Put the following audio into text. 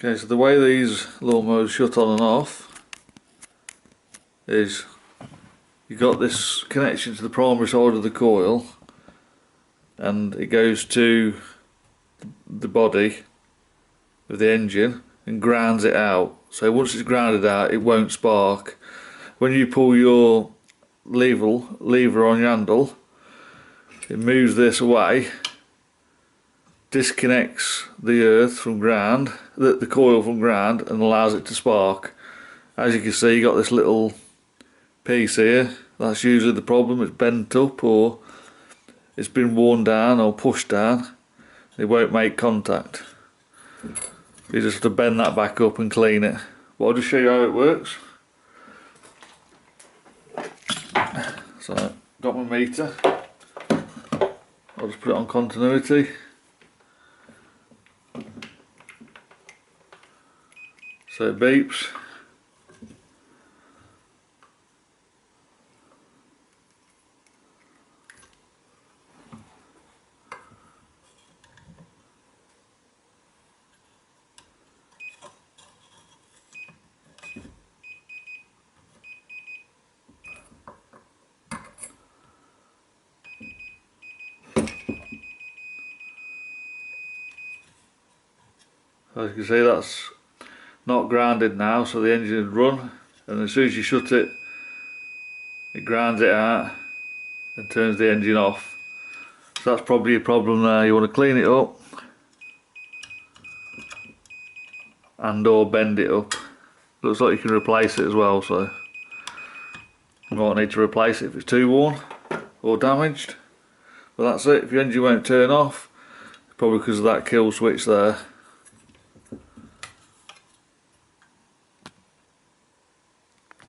Okay, so the way these lawnmowers shut on and off is you've got this connection to the primary side of the coil, and it goes to the body of the engine and grounds it out. So once it's grounded out, it won't spark. When you pull your lever on your handle, it moves this away, disconnects the earth from ground, the coil from ground, and allows it to spark. As you can see, you got this little piece here. That's usually the problem. It's bent up, or it's been worn down or pushed down. It won't make contact. You just have to bend that back up and clean it. But I'll just show you how it works. So, got my meter. I'll just put it on continuity. So it beeps. As you can see, that's not grounded now, so the engine would run, and as soon as you shut it, it grounds it out and turns the engine off. So that's probably a problem there. You want to clean it up and or bend it up. Looks like you can replace it as well, so you might need to replace it if it's too worn or damaged. But that's it. If your engine won't turn off, it's probably because of that kill switch there.